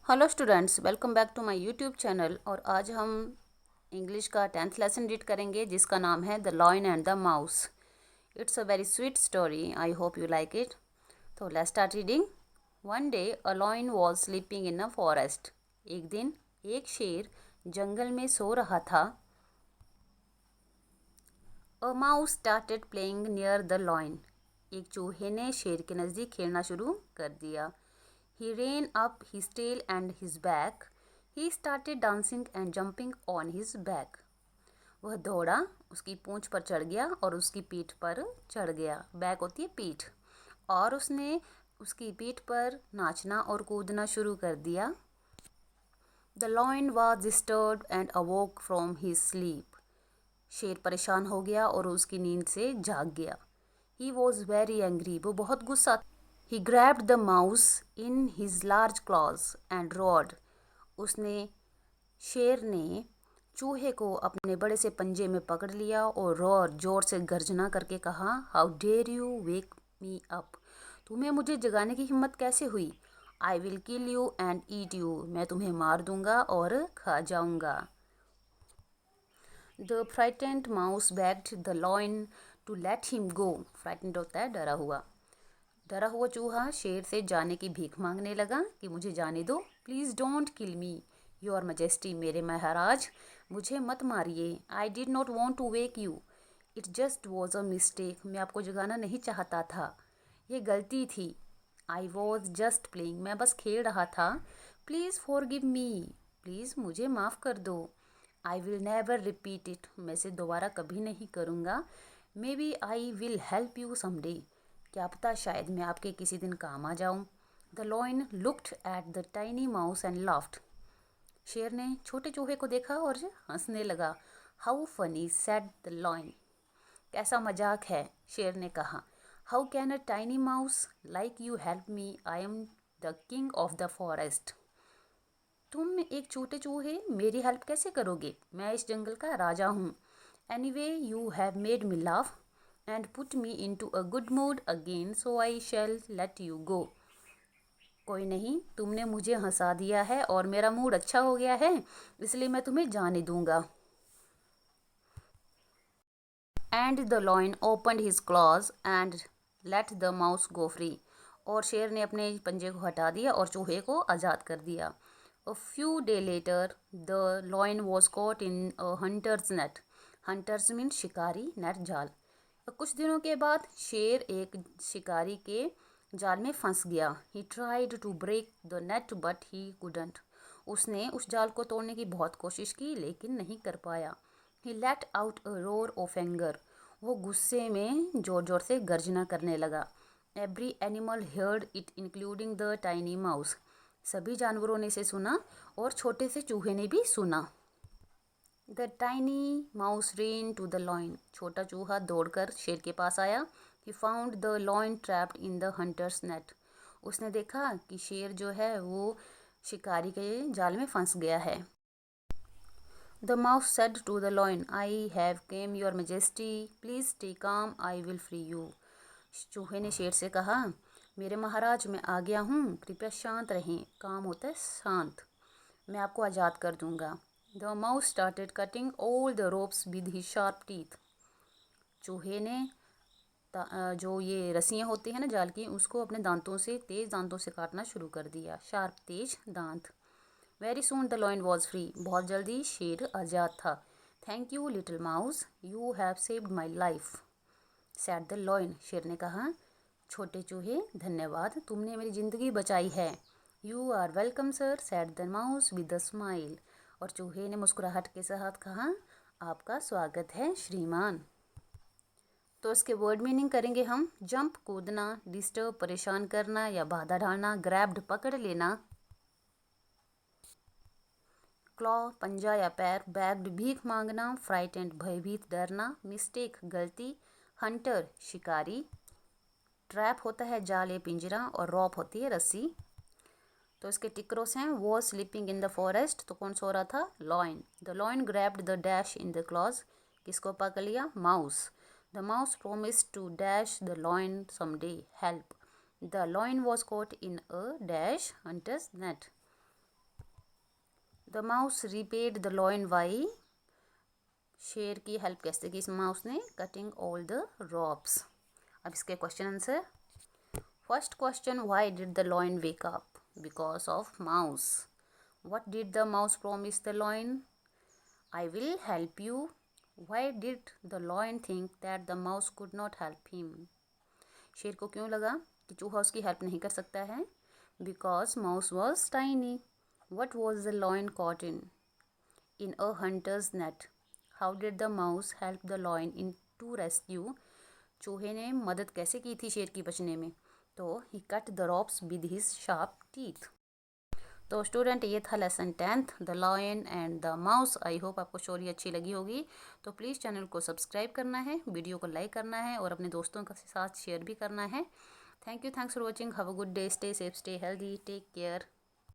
Hello students, welcome back to my YouTube channel. और आज हम इंग्लिश का 10th लेसन रीड करेंगे जिसका नाम है the lion and the mouse. It's a very sweet story, I hope you like it. तो let's start reading. One day a lion was sleeping in a forest. एक दिन एक शेर जंगल में सो रहा था। A mouse started playing near the lion. एक चूहे ने शेर के नज़दीक खेलना शुरू कर दिया। He ran up his tail and his back. He started dancing and jumping on his back. वह दौड़ा, उसकी पूंछ पर चढ़ गया और उसकी पीठ पर चढ़ गया। बैक होती है पीठ। और उसने उसकी पीठ पर नाचना और कूदना शुरू कर दिया। The lion was disturbed and awoke from his sleep. शेर परेशान हो गया और उसकी नींद से जाग गया। He was very angry. वो बहुत गुस्सा। He grabbed the mouse in his large claws and roared. शेर ने चूहे को अपने बड़े से पंजे में पकड़ लिया और रोर जोर से गर्जना करके कहा, how dare you wake me up. तुम्हें मुझे जगाने की हिम्मत कैसे हुई। I will kill you and eat you. मैं तुम्हें मार दूंगा और खा जाऊंगा। The frightened mouse begged the lion to let him go. Frightened होता है डरा हुआ। डरा हुआ चूहा शेर से जाने की भीख मांगने लगा कि मुझे जाने दो, please don't kill me your majesty. मेरे महाराज, मुझे मत मारिए। I did not want to wake you, it just was a mistake. मैं आपको जगाना नहीं चाहता था, ये गलती थी। आई वॉज जस्ट प्लेइंग, मैं बस खेल रहा था। प्लीज़ फॉरगिव मी, प्लीज़ मुझे माफ़ कर दो। I will never repeat it, मैं इसे दोबारा कभी नहीं करूँगा। Maybe I will help you someday, क्या पता शायद मैं आपके किसी दिन काम आ जाऊं। The lion looked at the tiny mouse and laughed. शेर ने छोटे चूहे को देखा और हंसने लगा। How funny, said the lion. कैसा मजाक है, शेर ने कहा। How can a tiny mouse like you help me, I am the king of the forest. तुम एक छोटे चूहे मेरी हेल्प कैसे करोगे, मैं इस जंगल का राजा हूँ। Anyway you have made me laugh and put me into a good mood again, so I shall let you go. कोई नहीं, तुमने मुझे हंसा दिया है और मेरा मूड अच्छा हो गया है, इसलिए मैं तुम्हें जाने दूंगा। And the lion opened his claws and let the mouse go free. और शेर ने अपने पंजे को हटा दिया और चूहे को आज़ाद कर दिया। A few day later, the lion was caught in a hunter's net. Hunters mean शिकारी, net जाल। कुछ दिनों के बाद शेर एक शिकारी के जाल में फंस गया। He tried to break the net but he couldn't. उसने उस जाल को तोड़ने की बहुत कोशिश की लेकिन नहीं कर पाया। He let out a roar of anger. वो गुस्से में जोर जोर से गर्जना करने लगा। Every animal heard it including the tiny mouse. सभी जानवरों ने इसे सुना और छोटे से चूहे ने भी सुना। The tiny mouse ran to the lion. छोटा चूहा दौड़कर शेर के पास आया. He found the lion trapped in the hunter's net. उसने देखा कि शेर जो है वो शिकारी के जाल में फंस गया है. The mouse said to the lion, I have came your majesty. Please stay calm. I will free you. चूहे ने शेर से कहा, मेरे महाराज मैं आ गया हूँ, कृपया शांत रहें. काम होता है शांत. मैं आपको आज़ाद कर दूंगा. The mouse started cutting all the ropes with his sharp teeth. चूहे ने जो ये रस्सियाँ होती हैं ना जाल की, उसको अपने दांतों से, तेज़ दांतों से काटना शुरू कर दिया. शार्प, तेज दांत. Very soon the lion was free. बहुत जल्दी शेर आज़ाद था. Thank you little mouse, you have saved my life, sad the lion. शेर ने कहा, छोटे चूहे धन्यवाद, तुमने मेरी ज़िंदगी बचाई है. You are welcome sir, said the mouse with a smile. और चूहे ने मुस्कुराहट के साथ कहा, आपका स्वागत है श्रीमान. तो इसके वर्ड मीनिंग करेंगे हम. जंप कूदना, डिस्टर्ब परेशान करना या बाधा डालना, ग्रैब्ड पकड़ लेना, क्लॉ पंजा या पैर, बैग्ड भीख मांगना, फ्राइटेंड भयभीत डरना, मिस्टेक गलती, हंटर शिकारी, ट्रैप होता है जाल या पिंजरा, और रॉप होती है रस्सी. तो इसके टिक्रोस हैं. वो स्लीपिंग इन द फॉरेस्ट, तो कौन सो रहा था, lion. The lion grabbed the dash in the claws, किसको पकड़ लिया, mouse. The mouse promised to dash the lion someday, help. The lion was caught in a dash hunter's net. The mouse repaid the lion why, शेर की help कैसे की इस mouse ने, cutting all the ropes. अब इसके question answer. First question, why did the lion wake up, because of mouse. What did the mouse promise the lion, I will help you. Why did the lion think that the mouse could not help him, शेर को क्यों लगा कि चूहा उसकी help नहीं कर सकता है, because mouse was tiny. What was the lion caught in a hunter's net, how did the mouse help the lion in to rescue, चूहे ने मदद कैसे की थी शेर की बचने में, तो he cut the ropes with his sharp teeth. तो स्टूडेंट ये था lesson 10th the lion and the mouse. I hope आपको स्टोरी अच्छी लगी होगी। तो प्लीज़ चैनल को सब्सक्राइब करना है, वीडियो को लाइक करना है और अपने दोस्तों के साथ शेयर भी करना है। Thanks for watching. Have a good day, stay safe, stay healthy, take care.